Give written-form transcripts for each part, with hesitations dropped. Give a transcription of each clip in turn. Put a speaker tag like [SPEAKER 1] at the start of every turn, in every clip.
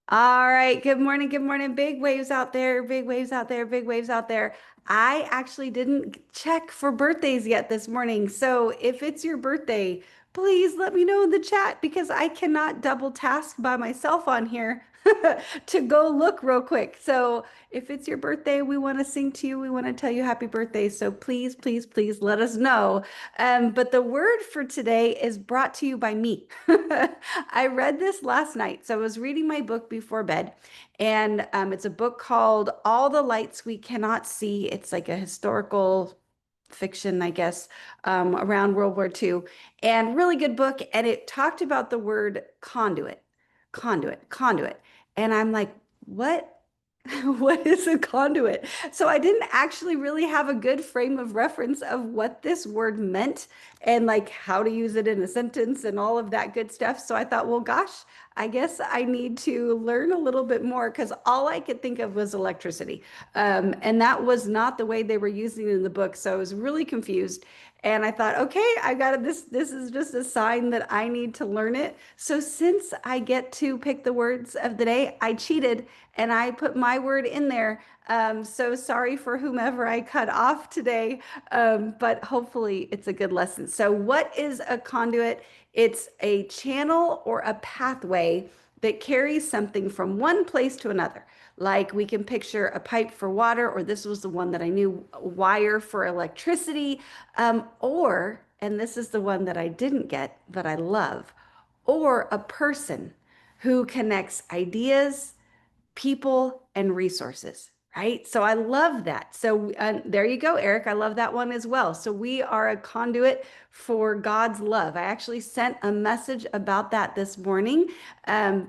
[SPEAKER 1] All right. Good morning. Good morning. Big waves out there. Big waves out there. Big waves out there. I actually didn't check for birthdays yet this morning. So if it's your birthday, please let me know in the chat because I cannot double task by myself on here to go look real quick. So if it's your birthday, we want to sing to you. We want to tell you happy birthday. So please, please, please let us know. But the word for today is brought to you by me. I read this last night. So I was reading my book before bed, and it's a book called All the Lights We Cannot See. It's like a historical fiction, I guess, around World War II, and really good book. And it talked about the word conduit, conduit, conduit. And I'm like, what? What is a conduit? So I didn't actually really have a good frame of reference of what this word meant and like how to use it in a sentence and all of that good stuff. So I thought, well, gosh, I guess I need to learn a little bit more because all I could think of was electricity. And that was not the way they were using it in the book. So I was really confused. And I thought, okay, I got it. This is just a sign that I need to learn it. So since I get to pick the words of the day, I cheated and I put my word in there. So sorry for whomever I cut off today, but hopefully it's a good lesson. So what is a conduit? It's a channel or a pathway that carries something from one place to another. Like we can picture a pipe for water, or this was the one that I knew, wire for electricity, or, and this is the one that I didn't get, but I love, or a person who connects ideas, people, and resources, right? So I love that. So there you go, Eric. I love that one as well. So we are a conduit for God's love. I actually sent a message about that this morning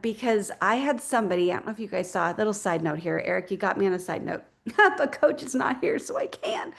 [SPEAKER 1] because I had somebody, I don't know if you guys saw a little side note here. Eric, you got me on a side note. But coach is not here, so I can.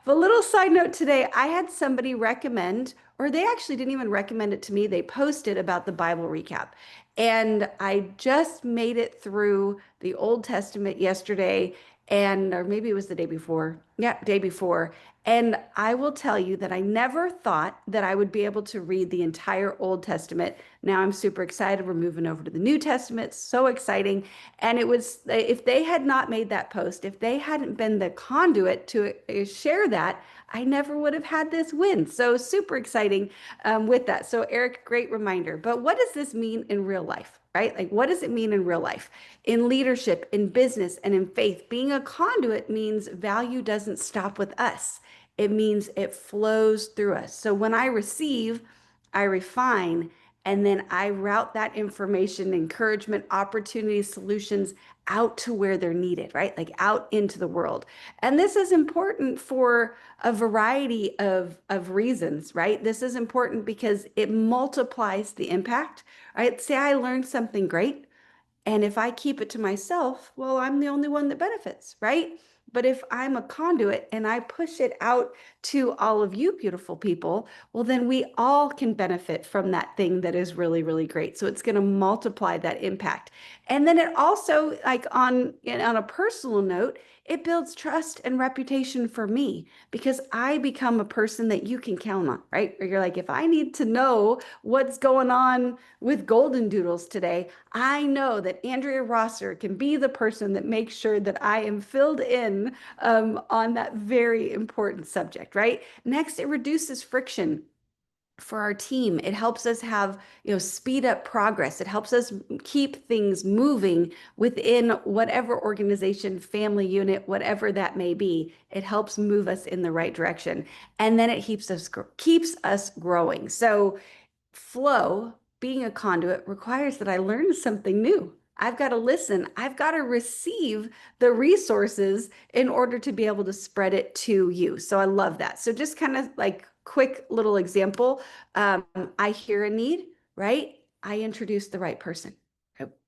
[SPEAKER 1] But little side note today, I had somebody recommend, or they actually didn't even recommend it to me. They posted about the Bible recap. And I just made it through the Old Testament yesterday, and or maybe it was the day before. Yeah, day before. And I will tell you that I never thought that I would be able to read the entire Old Testament. Now I'm super excited. We're moving over to the New Testament. So exciting. And it was, if they had not made that post, if they hadn't been the conduit to share that, I never would have had this win. So super exciting with that. So, Eric, great reminder. But what does this mean in real life, right? Like, what does it mean in real life? In leadership, in business, and in faith, being a conduit means value doesn't stop with us. It means it flows through us. So, when I receive, I refine, and then I route that information, encouragement, opportunities, solutions out to where they're needed, right? Like out into the world. And this is important for a variety of reasons, right? This is important because it multiplies the impact, right? Say I learned something great, and if I keep it to myself, well, I'm the only one that benefits, right? But if I'm a conduit and I push it out to all of you beautiful people, well, then we all can benefit from that thing that is really, really great. So it's going to multiply that impact. And then it also, like on a personal note, it builds trust and reputation for me because I become a person that you can count on, right? Or you're like, if I need to know what's going on with Golden Doodles today, I know that Andrea Rosser can be the person that makes sure that I am filled in on that very important subject, right? Next, it reduces friction for our team. It helps us have, speed up progress. It helps us keep things moving within whatever organization, family unit, whatever that may be. It helps move us in the right direction. And then it keeps us growing. So flow, being a conduit, requires that I learn something new. I've got to listen. I've got to receive the resources in order to be able to spread it to you. So I love that. So just kind of like quick little example. I hear a need, right? I introduce the right person,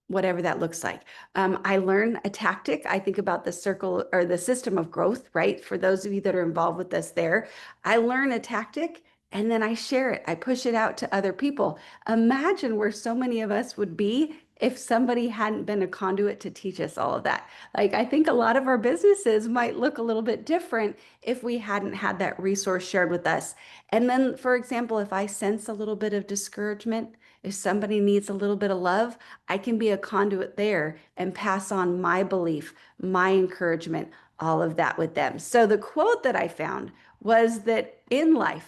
[SPEAKER 1] whatever that looks like. I learn a tactic. I think about the circle or the system of growth, right? For those of you that are involved with us there, I learn a tactic and then I share it. I push it out to other people. Imagine where so many of us would be if somebody hadn't been a conduit to teach us all of that. Like, I think a lot of our businesses might look a little bit different if we hadn't had that resource shared with us. And then, for example, if I sense a little bit of discouragement, If somebody needs a little bit of love, I can be a conduit there and pass on my belief, my encouragement, all of that with them. So the quote that I found was that in life,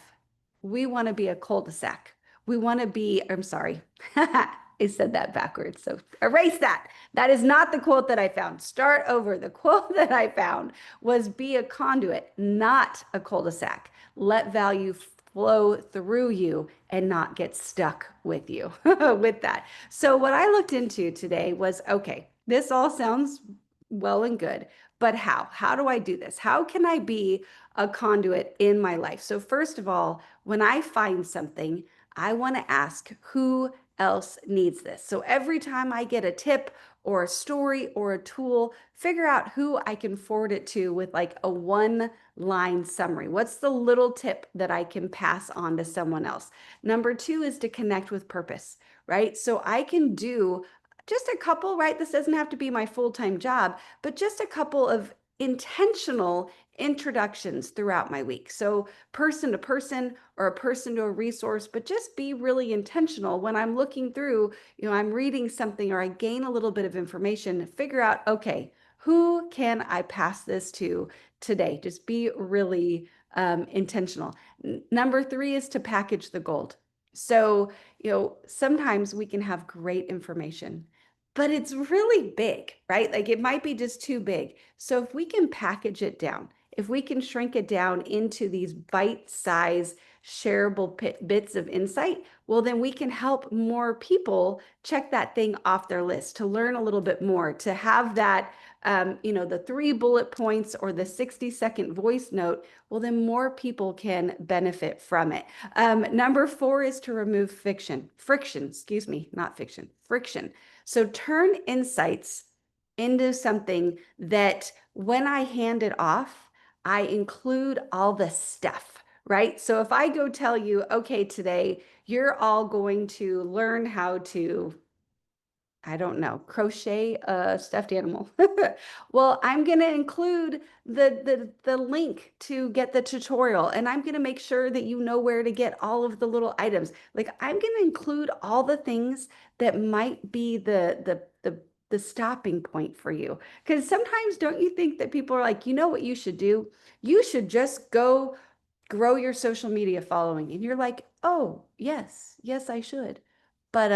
[SPEAKER 1] we want to be a cul-de-sac. We want to be, I'm sorry, I said that backwards. So erase that. That is not the quote that I found. Start over. The quote that I found was be a conduit, not a cul-de-sac. Let value flow through you and not get stuck with you with that. So what I looked into today was, okay, this all sounds well and good, but how? How do I do this? How can I be a conduit in my life? So first of all, when I find something, I want to ask who else needs this. So every time I get a tip or a story or a tool, figure out who I can forward it to with like a one line summary. What's the little tip that I can pass on to someone else? Number two is to connect with purpose, right? So I can do just a couple, right? This doesn't have to be my full-time job, but just a couple of intentional introductions throughout my week. So person to person or a person to a resource, but just be really intentional when I'm looking through, I'm reading something or I gain a little bit of information, figure out, okay, who can I pass this to today? Just be really intentional. Number three is to package the gold. So, sometimes we can have great information, but it's really big, right? Like it might be just too big. So if we can package it down, if we can shrink it down into these bite-sized shareable bits of insight, well, then we can help more people check that thing off their list to learn a little bit more, to have that, the 3 bullet points or the 60-second voice note. Well, then more people can benefit from it. Number four is to remove friction, excuse me, not fiction, friction. So turn insights into something that when I hand it off, I include all the stuff, right? So if I go tell you, okay, today you're all going to learn how to, I don't know, crochet a stuffed animal. Well, I'm going to include the link to get the tutorial, and I'm going to make sure that you know where to get all of the little items. Like I'm going to include all the things that might be the stopping point for you. Because sometimes don't you think that people are like, you know what you should do? You should just go grow your social media following. And you're like, oh, yes, I should. But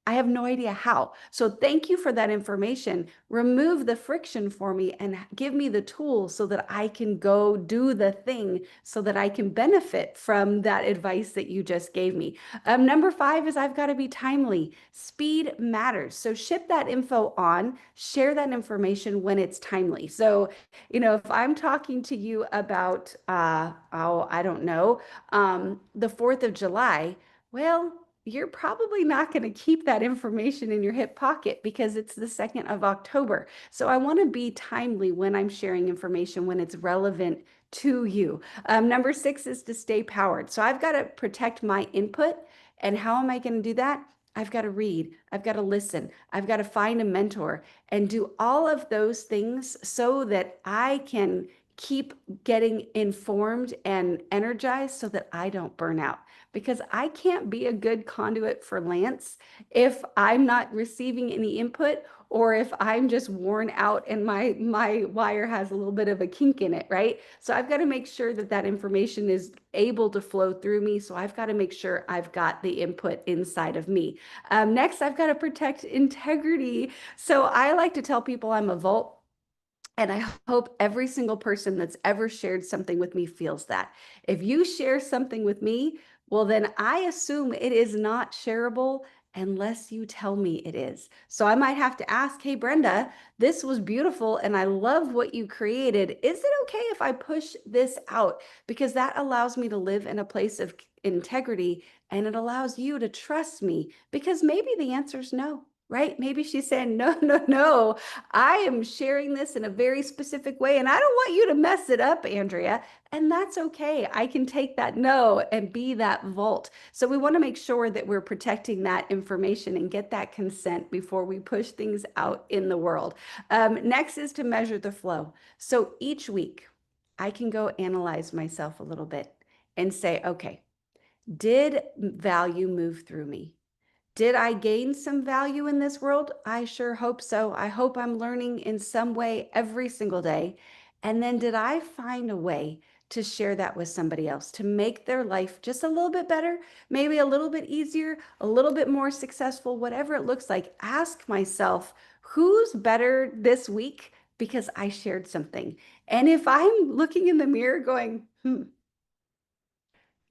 [SPEAKER 1] I have no idea how. So thank you for that information. Remove the friction for me and give me the tools so that I can go do the thing so that I can benefit from that advice that you just gave me. Number five is I've got to be timely. Speed matters. So ship that info on, share that information when it's timely. So, if I'm talking to you about, oh, I don't know, the 4th of July, well, you're probably not going to keep that information in your hip pocket because it's the 2nd of October. So I want to be timely when I'm sharing information when it's relevant to you. Number six is to stay powered. So I've got to protect my input. And how am I going to do that? I've got to read, I've got to listen, I've got to find a mentor and do all of those things so that I can keep getting informed and energized so that I don't burn out. Because I can't be a good conduit for Lance if I'm not receiving any input or if I'm just worn out and my wire has a little bit of a kink in it, right? So I've got to make sure that that information is able to flow through me. So I've got to make sure I've got the input inside of me. Next, I've got to protect integrity. So I like to tell people I'm a vault. And I hope every single person that's ever shared something with me feels that. If you share something with me, well, then I assume it is not shareable unless you tell me it is. So I might have to ask, hey, Brenda, this was beautiful and I love what you created. Is it okay if I push this out? Because that allows me to live in a place of integrity and it allows you to trust me because maybe the answer is no. Right? Maybe she's saying, no, no, no. I am sharing this in a very specific way, and I don't want you to mess it up, Andrea. And that's okay. I can take that no and be that vault. So we want to make sure that we're protecting that information and get that consent before we push things out in the world. Next is to measure the flow. So each week, I can go analyze myself a little bit and say, okay, did value move through me? Did I gain some value in this world? I sure hope so. I hope I'm learning in some way every single day. And then did I find a way to share that with somebody else to make their life just a little bit better, maybe a little bit easier, a little bit more successful, whatever it looks like? Ask myself, who's better this week because I shared something? And if I'm looking in the mirror going,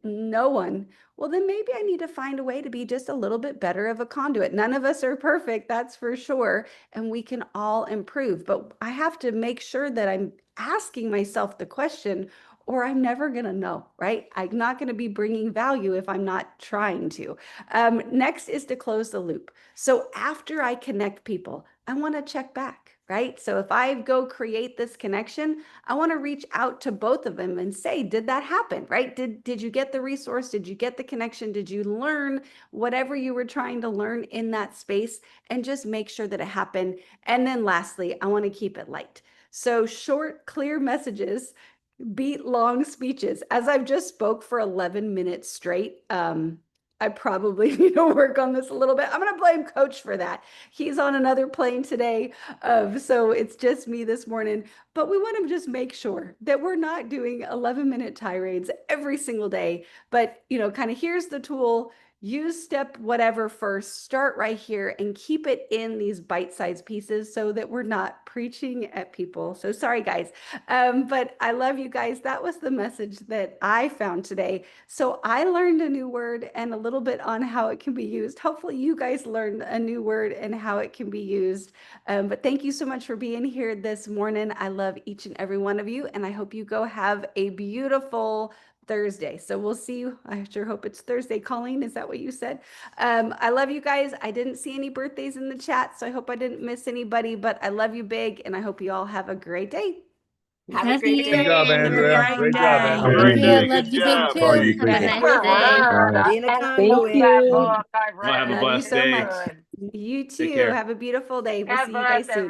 [SPEAKER 1] no one. Well, then maybe I need to find a way to be just a little bit better of a conduit. None of us are perfect, that's for sure. And we can all improve. But I have to make sure that I'm asking myself the question, or I'm never going to know, right? I'm not going to be bringing value if I'm not trying to. Next is to close the loop. So after I connect people, I want to check back, right? So if I go create this connection, I want to reach out to both of them and say, did that happen, right? Did you get the resource? Did you get the connection? Did you learn whatever you were trying to learn in that space? And just make sure that it happened. And then lastly, I want to keep it light. So short, clear messages beat long speeches. As I've just spoke for 11 minutes straight, I probably need to work on this a little bit. I'm going to blame Coach for that. He's on another plane today. So it's just me this morning. But we want to just make sure that we're not doing 11-minute tirades every single day. But, kind of here's the tool. Use step whatever first, start right here and keep it in these bite-sized pieces so that we're not preaching at people. So sorry, guys. But I love you guys. That was the message that I found today. So I learned a new word and a little bit on how it can be used. Hopefully you guys learned a new word and how it can be used. But thank you so much for being here this morning. I love each and every one of you, and I hope you go have a beautiful Thursday. So we'll see you. I sure hope it's Thursday. Colleen, is that what you said? I love you guys. I didn't see any birthdays in the chat, so I hope I didn't miss anybody, but I love you big, and I hope you all have a great day.
[SPEAKER 2] Have a
[SPEAKER 3] Love
[SPEAKER 2] great
[SPEAKER 3] you.
[SPEAKER 4] Great job,
[SPEAKER 2] day. Have a
[SPEAKER 4] Andrea.
[SPEAKER 2] great
[SPEAKER 4] Great job,
[SPEAKER 2] day.
[SPEAKER 5] Have a
[SPEAKER 4] Andrea.
[SPEAKER 3] Thank
[SPEAKER 5] great
[SPEAKER 3] you.
[SPEAKER 5] day.
[SPEAKER 3] Love
[SPEAKER 5] Good
[SPEAKER 3] you big
[SPEAKER 5] job.
[SPEAKER 3] too.
[SPEAKER 6] Party
[SPEAKER 3] Have a
[SPEAKER 6] people.
[SPEAKER 3] nice
[SPEAKER 2] Good
[SPEAKER 3] day.
[SPEAKER 2] work.
[SPEAKER 5] Being a
[SPEAKER 2] Love
[SPEAKER 5] conduit.
[SPEAKER 2] that
[SPEAKER 3] You.
[SPEAKER 2] book I
[SPEAKER 4] Y'all have a
[SPEAKER 2] read.
[SPEAKER 1] Love you
[SPEAKER 4] blessed
[SPEAKER 2] It's
[SPEAKER 1] so
[SPEAKER 4] day.
[SPEAKER 1] much.
[SPEAKER 2] good.
[SPEAKER 1] You
[SPEAKER 4] Take
[SPEAKER 1] too.
[SPEAKER 4] care.
[SPEAKER 1] Have a beautiful day. We'll
[SPEAKER 2] God
[SPEAKER 1] see you
[SPEAKER 2] bless
[SPEAKER 1] guys soon.
[SPEAKER 2] everyone.